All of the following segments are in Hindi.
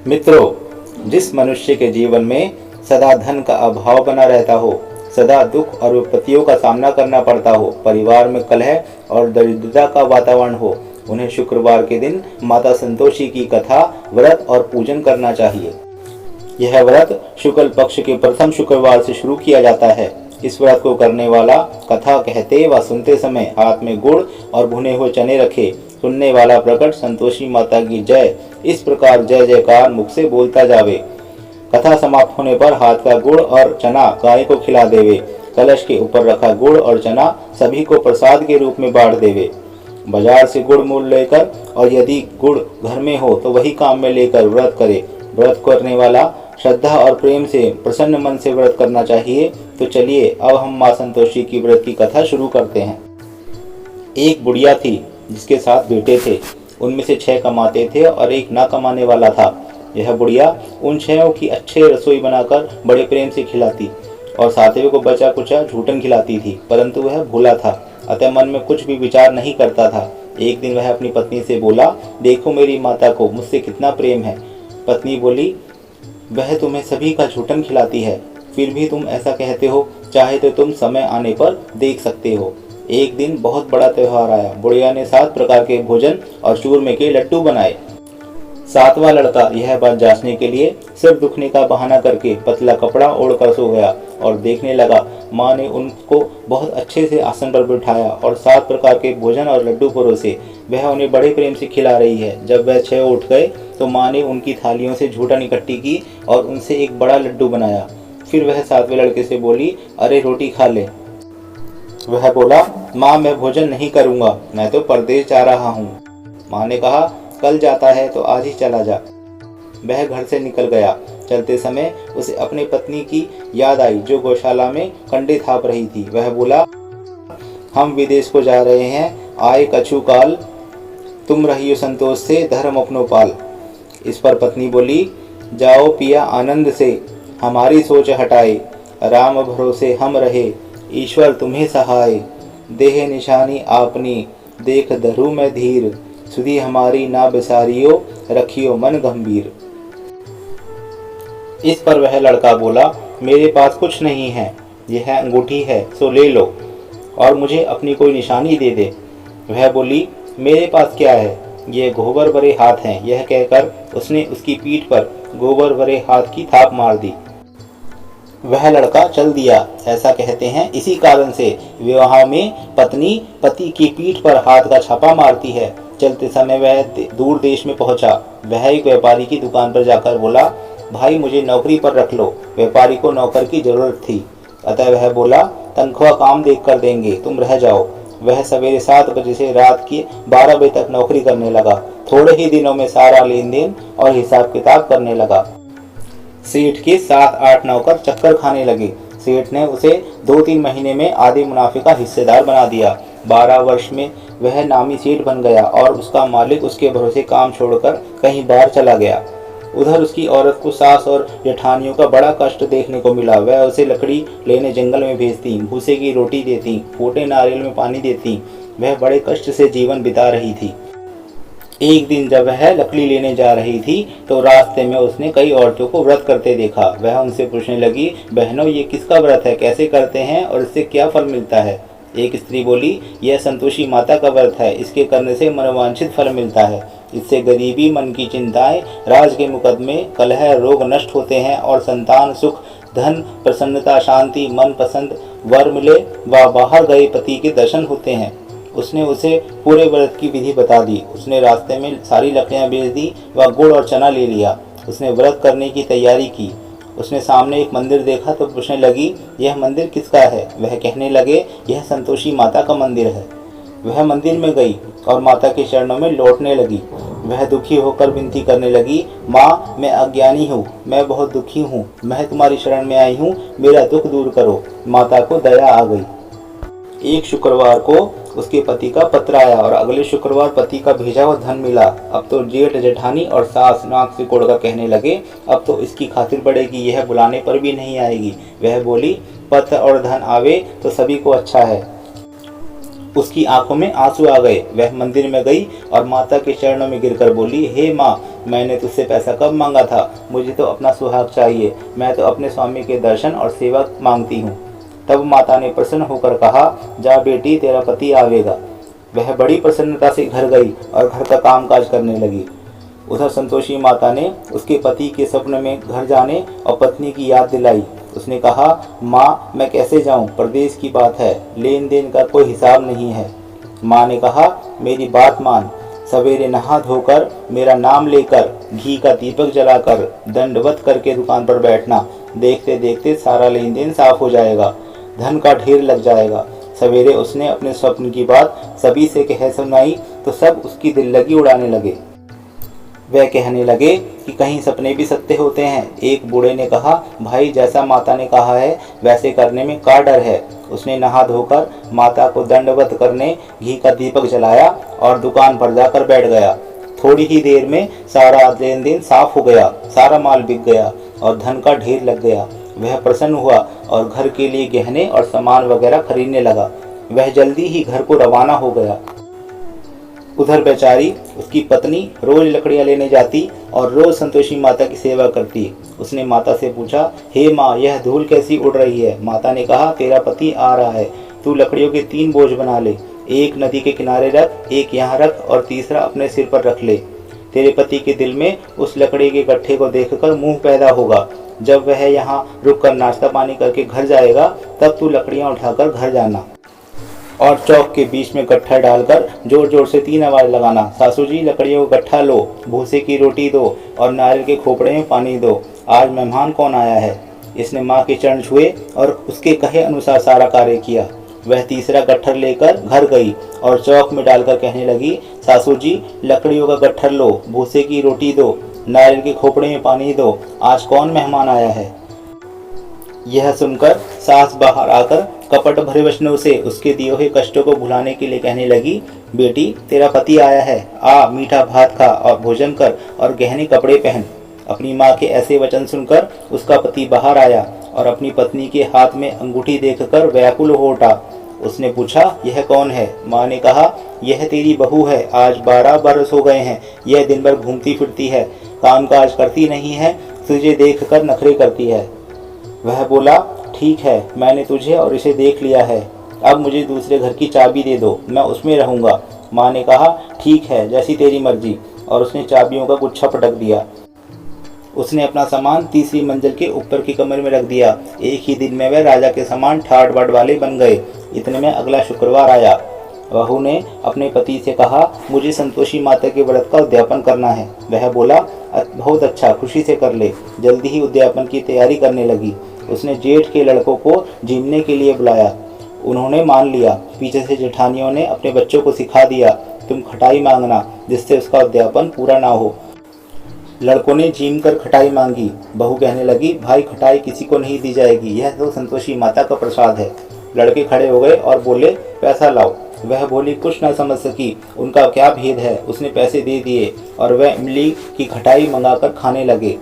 मित्रों, जिस मनुष्य के जीवन में सदा धन का अभाव बना रहता हो, सदा दुख और विपत्तियों का सामना करना पड़ता हो, परिवार में कलह और दरिद्रता का वातावरण हो, उन्हें शुक्रवार के दिन माता संतोषी की कथा, व्रत और पूजन करना चाहिए। यह व्रत शुक्ल पक्ष के प्रथम शुक्रवार से शुरू किया जाता है। इस व्रत को करने वाला कथा कहते व सुनते समय हाथ में गुड़ और भुने हुए चने रखे, सुनने वाला प्रकट संतोषी माता की जय इस प्रकार जय जयकार मुख से बोलता जावे। कथा समाप्त होने पर हाथ का गुड़ और चना गाय को खिला देवे। कलश के ऊपर रखा गुड़ और चना सभी को प्रसाद के रूप में बांट देवे। बाजार से गुड़ मूल लेकर और यदि गुड़ घर में हो तो वही काम में लेकर व्रत करे। व्रत करने वाला श्रद्धा और प्रेम से प्रसन्न मन से व्रत करना चाहिए। तो चलिए अब हम माँ संतोषी की व्रत की कथा शुरू करते हैं। एक बुढ़िया थी जिसके 7 बेटे थे। उनमें से 6 कमाते थे और एक ना कमाने वाला था। यह बुढ़िया उन 6 की अच्छे रसोई बनाकर बड़े प्रेम से खिलाती और 7वें को बचा कुचा झूठन खिलाती थी, परंतु वह भूला था, अतः मन में कुछ भी विचार नहीं करता था। एक दिन वह अपनी पत्नी से बोला, देखो मेरी माता को मुझसे कितना प्रेम है। पत्नी बोली, वह तुम्हें सभी का झूठन खिलाती है, फिर भी तुम ऐसा कहते हो, चाहे तो तुम समय आने पर देख सकते हो। एक दिन बहुत बड़ा त्योहार आया। बुढ़िया ने 7 प्रकार के भोजन और चूरमे के लड्डू बनाए। 7वां लड़का यह बात जांचने के लिए सिर दुखने का बहाना करके पतला कपड़ा ओढ़कर सो गया और देखने लगा। माँ ने उनको बहुत अच्छे से आसन पर बिठाया और 7 प्रकार के भोजन और लड्डू परोसे। वह उन्हें बड़े प्रेम से खिला रही है। जब वह 6 उठ गए तो माँ ने उनकी थालियों से झूठन इकट्ठी की और उनसे एक बड़ा लड्डू बनाया। फिर वह 7वें लड़के से बोली, अरे रोटी खा ले। वह बोला, माँ मैं भोजन नहीं करूँगा, मैं तो परदेश जा रहा हूँ। माँ ने कहा, कल जाता है तो आज ही चला जा। वह घर से निकल गया। चलते समय उसे अपनी पत्नी की याद आई जो गौशाला में कंडे थाप रही थी। वह बोला, हम विदेश को जा रहे हैं, आए कछु काल, तुम रहियो संतोष से धर्म अपनो पाल। इस पर पत्नी बोली, जाओ पिया आनंद से, हमारी सोच हटाए, राम भरोसे हम रहे, ईश्वर तुम्हें सहाय, देह निशानी आपनी, देख धरू में धीर, सुधी हमारी ना बिसारियो, रखियो मन गंभीर। इस पर वह लड़का बोला, मेरे पास कुछ नहीं है, यह अंगूठी है सो ले लो और मुझे अपनी कोई निशानी दे दे। वह बोली, मेरे पास क्या है, ये गोबर भरे हाथ हैं। यह कहकर उसने उसकी पीठ पर गोबर भरे हाथ की थाप मार दी। वह लड़का चल दिया। ऐसा कहते हैं इसी कारण से विवाह में पत्नी पति की पीठ पर हाथ का छापा मारती है। चलते समय वह दूर देश में पहुंचा। वह एक व्यापारी की दुकान पर जाकर बोला, भाई मुझे नौकरी पर रख लो। व्यापारी को नौकर की जरूरत थी, अतः वह बोला, तनख्वाह काम देख कर देंगे, तुम रह जाओ। वह सवेरे 7 बजे से रात की 12 बजे तक नौकरी करने लगा। थोड़े ही दिनों में सारा लेन देन और हिसाब किताब करने लगा। सेठ के 7-8 नौकर चक्कर खाने लगे। सेठ ने उसे 2-3 महीने में आधे मुनाफे का हिस्सेदार बना दिया। 12 वर्ष में वह नामी सेठ बन गया और उसका मालिक उसके भरोसे काम छोड़कर कहीं बाहर चला गया। उधर उसकी औरत को सास और जेठानियों का बड़ा कष्ट देखने को मिला। वह उसे लकड़ी लेने जंगल में भेजती, भूसे की रोटी देती, फूटे नारियल में पानी देती। वह बड़े कष्ट से जीवन बिता रही थी। एक दिन जब वह लकड़ी लेने जा रही थी तो रास्ते में उसने कई औरतों को व्रत करते देखा। वह उनसे पूछने लगी, बहनों ये किसका व्रत है, कैसे करते हैं और इससे क्या फल मिलता है। एक स्त्री बोली, यह संतोषी माता का व्रत है, इसके करने से मनोवांछित फल मिलता है। इससे गरीबी, मन की चिंताएं, राज के मुकदमे, कलह, रोग नष्ट होते हैं और संतान सुख, धन, प्रसन्नता, शांति, मन पसंद वर मिले व बाहर गए पति के दर्शन होते हैं। उसने उसे पूरे व्रत की विधि बता दी। उसने रास्ते में सारी लकड़ियां बेच दी व गुड़ और चना ले लिया। उसने व्रत करने की तैयारी की। उसने सामने एक मंदिर देखा तो पूछने लगी, यह मंदिर किसका है। वह कहने लगे, यह संतोषी माता का मंदिर है। वह मंदिर में गई और माता के चरणों में लौटने लगी। वह दुखी होकर विनती करने लगी, माँ मैं अज्ञानी हूँ, मैं बहुत दुखी हूँ, मैं तुम्हारी शरण में आई हूँ, मेरा दुख दूर करो। माता को दया आ गई। एक शुक्रवार को उसके पति का पत्र आया और अगले शुक्रवार पति का भेजा हुआ धन मिला। अब तो जेठ, जेठानी और सास नाक से कोड़कर कहने लगे, अब तो इसकी खातिर बढ़ेगी, यह बुलाने पर भी नहीं आएगी। वह बोली, पत्र और धन आवे तो सभी को अच्छा है। उसकी आंखों में आंसू आ गए। वह मंदिर में गई और माता के चरणों में गिरकर बोली, हे माँ, मैंने तुझसे पैसा कब मांगा था? मुझे तो अपना सुहाग चाहिए। मैं तो अपने स्वामी के दर्शन और सेवा मांगती हूँ। तब माता ने प्रसन्न होकर कहा, जा बेटी, तेरा पति आवेगा। वह बड़ी प्रसन्नता से घर गई और घर का कामकाज करने लगी। उधर संतोषी माता ने उसके पति के स्वप्न में घर जाने और पत्नी की याद दिलाई। उसने कहा, माँ, मैं कैसे जाऊँ? परदेश की बात है, लेन देन का कोई हिसाब नहीं है। माँ ने कहा, मेरी बात मान। सवेरे नहा धोकर मेरा नाम लेकर घी का दीपक जलाकर दंडवत करके दुकान पर बैठना। देखते देखते सारा लेन देन साफ हो जाएगा, धन का ढेर लग जाएगा। सवेरे उसने अपने स्वप्न की बात सभी से कह सुनाई तो सब उसकी दिल लगी उड़ाने लगे। वह कहने लगे कि कहीं सपने भी सत्य होते हैं। एक बूढ़े ने कहा, भाई, जैसा माता ने कहा है वैसे करने में क्या डर है? उसने नहा धोकर माता को दंडवत करने घी का दीपक जलाया और दुकान पर जाकर बैठ गया। थोड़ी ही देर में सारा लेन देन साफ हो गया, सारा माल बिक गया और धन का ढेर लग गया। वह प्रसन्न हुआ और घर के लिए गहने और सामान वगैरह खरीदने लगा। वह जल्दी ही घर को रवाना हो गया। उधर बेचारी उसकी पत्नी रोज लकड़ियां लेने जाती और रोज संतोषी माता की सेवा करती। उसने माता से पूछा, हे माँ, यह धूल कैसी उड़ रही है? माता ने कहा, तेरा पति आ रहा है, तू लकड़ियों के 3 बोझ बना ले। एक नदी के किनारे रख, एक यहाँ रख और तीसरा अपने सिर पर रख ले। तेरे पति के दिल में उस लकड़ी के गट्ठे को देखकर मोह पैदा होगा। जब वह यहाँ रुककर नाश्ता पानी करके घर जाएगा तब तू लकड़ियाँ उठाकर घर जाना और चौक के बीच में गट्ठा डालकर जोर जोर से 3 आवाज लगाना, सासू जी, लकड़ियों को गट्ठा लो, भूसे की रोटी दो और नारियल के खोपड़े में पानी दो। आज मेहमान कौन आया है? इसने माँ के चरण छुए और उसके कहे अनुसार सारा कार्य किया। वह तीसरा गट्ठर लेकर घर गई और चौक में डालकर कहने लगी, सासू जी, लकड़ियों का गट्ठर लो, भूसे की रोटी दो, नारियल के खोपड़े में पानी दो। आज कौन मेहमान आया है? यह सुनकर सास बाहर आकर कपट भरे वचनों से उसके दिए हुए कष्टों को भुलाने के लिए कहने लगी, बेटी, तेरा पति आया है, आ, मीठा भात खा और भोजन कर और गहने कपड़े पहन। अपनी माँ के ऐसे वचन सुनकर उसका पति बाहर आया और अपनी पत्नी के हाथ में अंगूठी देखकर व्याकुल हो उठा। उसने पूछा, यह कौन है? माँ ने कहा, यह तेरी बहू है। आज 12 बरस हो गए हैं। यह दिन भर घूमती फिरती है, कामकाज करती नहीं है, तुझे देखकर नखरे करती है। वह बोला, ठीक है, मैंने तुझे और इसे देख लिया है। अब मुझे दूसरे घर की चाबी दे दो, मैं उसमें रहूँगा। माँ ने कहा, ठीक है, जैसी तेरी मर्जी, और उसने चाबियों का गुच्छा पटक दिया। उसने अपना सामान तीसरी मंजिल के ऊपर के कमरे में रख दिया। एक ही दिन में वह राजा के समान ठाट बाट वाले बन गए। इतने में अगला शुक्रवार आया। बहू ने अपने पति से कहा, मुझे संतोषी माता के व्रत का उद्यापन करना है। वह बोला, बहुत अच्छा, खुशी से कर ले। जल्दी ही उद्यापन की तैयारी करने लगी। उसने जेठ के लड़कों को झीमने के लिए बुलाया। उन्होंने मान लिया। पीछे से जेठानियों ने अपने बच्चों को सिखा दिया, तुम खटाई मांगना जिससे उसका उद्यापन पूरा ना हो। लड़कों ने झीम कर खटाई मांगी। बहू कहने लगी, भाई, खटाई किसी को नहीं दी जाएगी, यह तो संतोषी माता का प्रसाद है। लड़के खड़े हो गए और बोले, पैसा लाओ। वह बोली, कुछ न समझ सकी, उनका क्या भेद है। उसने पैसे दे दिए और वह इमली की खटाई मंगाकर खाने लगे।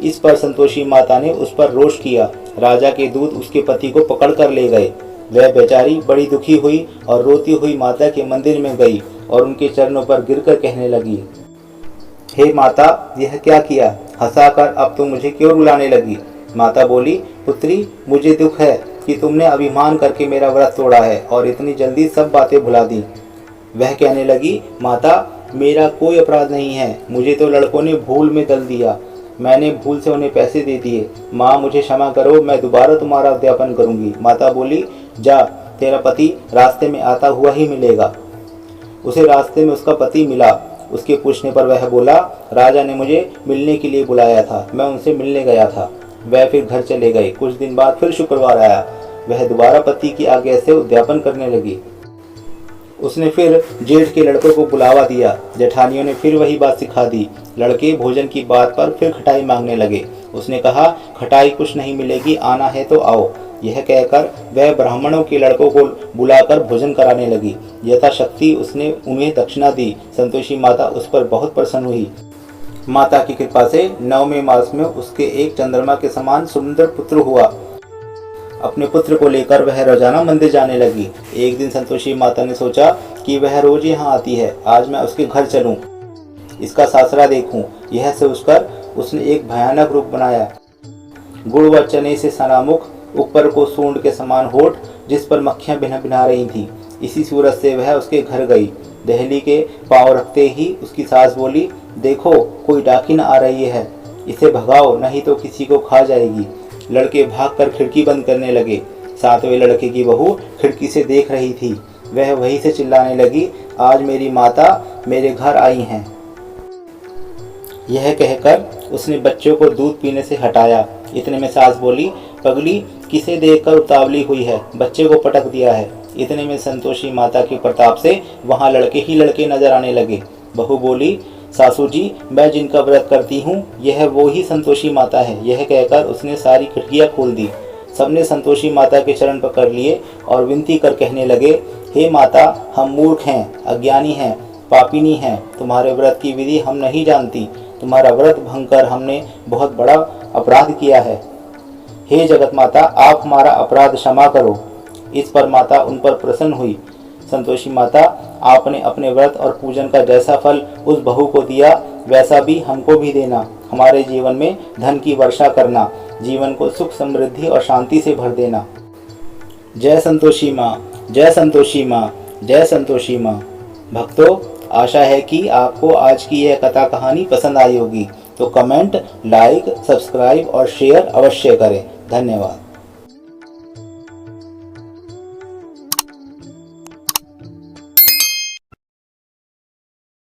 इस पर संतोषी माता ने उस पर रोष किया। राजा के दूत उसके पति को पकड़ कर ले गए। वह बेचारी बड़ी दुखी हुई और रोती हुई माता के मंदिर में गई और उनके चरणों पर गिरकर कहने लगी, हे माता, यह क्या किया? हंसाकर अब तुम मुझे क्यों रुलाने लगी? माता बोली, पुत्री, मुझे दुख है कि तुमने अभिमान करके मेरा व्रत तोड़ा है और इतनी जल्दी सब बातें भुला दी। वह कहने लगी, माता, मेरा कोई अपराध नहीं है, मुझे तो लड़कों ने भूल में दल दिया। मैंने भूल से उन्हें पैसे दे दिए। माँ, मुझे क्षमा करो, मैं दोबारा तुम्हारा उद्यापन करूँगी। माता बोली, जा, तेरा पति रास्ते में आता हुआ ही मिलेगा। उसे रास्ते में उसका पति मिला। उसके पूछने पर वह बोला, राजा ने मुझे मिलने के लिए बुलाया था, मैं उनसे मिलने गया था। वह फिर घर चले गए। कुछ दिन बाद फिर शुक्रवार आया। वह दोबारा पति की आज्ञा से उद्यापन करने लगी। उसने फिर जेठ के लड़कों को बुलावा दिया। जेठानियों ने फिर वही बात सिखा दी। लड़के भोजन की बात पर फिर खटाई मांगने लगे। उसने कहा, खटाई कुछ नहीं मिलेगी, आना है तो आओ। यह कहकर वह ब्राह्मणों के लड़कों को बुलाकर भोजन कराने लगी। यथाशक्ति उसने उन्हें दक्षिणा दी। संतोषी माता उस पर बहुत प्रसन्न हुई। माता की कृपा से 9वें मास में उसके एक चंद्रमा के समान सुंदर पुत्र हुआ। अपने पुत्र को लेकर वह रोजाना मंदिर जाने लगी। एक दिन संतोषी माता ने सोचा कि वह रोज यहाँ आती है, आज मैं उसके घर चलूं, इसका सासरा देखूं। यह सोचकर उसने एक भयानक रूप बनाया। गुड़ व चने से सना मुख, ऊपर को सूंड के समान होठ, जिस पर मक्खियां भिन भिना रही थी। इसी सूरत से वह उसके घर गई। दहली के पांव रखते ही उसकी सास बोली, देखो कोई डाकिन आ रही है, इसे भगाओ नहीं तो किसी को खा जाएगी। लड़के भागकर खिड़की बंद करने लगे। सातवें लड़के की बहू खिड़की से देख रही थी। वह वहीं से चिल्लाने लगी, आज मेरी माता मेरे घर आई हैं। यह कहकर उसने बच्चों को दूध पीने से हटाया। इतने में सास बोली, पगली किसे देखकर उतावली हुई है, बच्चे को पटक दिया है। इतने में संतोषी माता के प्रताप से वहां लड़के ही लड़के नजर आने लगे। बहू बोली, सासू जी मैं जिनका व्रत करती हूँ यह वो ही संतोषी माता है। यह कहकर उसने सारी खिड़कियां खोल दी। सबने संतोषी माता के चरण पकड़ लिए और विनती कर कहने लगे, हे माता, हम मूर्ख हैं, अज्ञानी हैं, पापिनी हैं, तुम्हारे व्रत की विधि हम नहीं जानती। तुम्हारा व्रत भंग कर हमने बहुत बड़ा अपराध किया है। हे जगत माता, आप हमारा अपराध क्षमा करो। इस पर माता उन पर प्रसन्न हुई। संतोषी माता, आपने अपने व्रत और पूजन का जैसा फल उस बहू को दिया वैसा भी हमको भी देना। हमारे जीवन में धन की वर्षा करना, जीवन को सुख समृद्धि और शांति से भर देना। जय संतोषी माँ, जय संतोषी माँ, जय संतोषी माँ। भक्तों, आशा है कि आपको आज की यह कथा कहानी पसंद आई होगी। तो कमेंट, लाइक, सब्सक्राइब और शेयर अवश्य करें। धन्यवाद।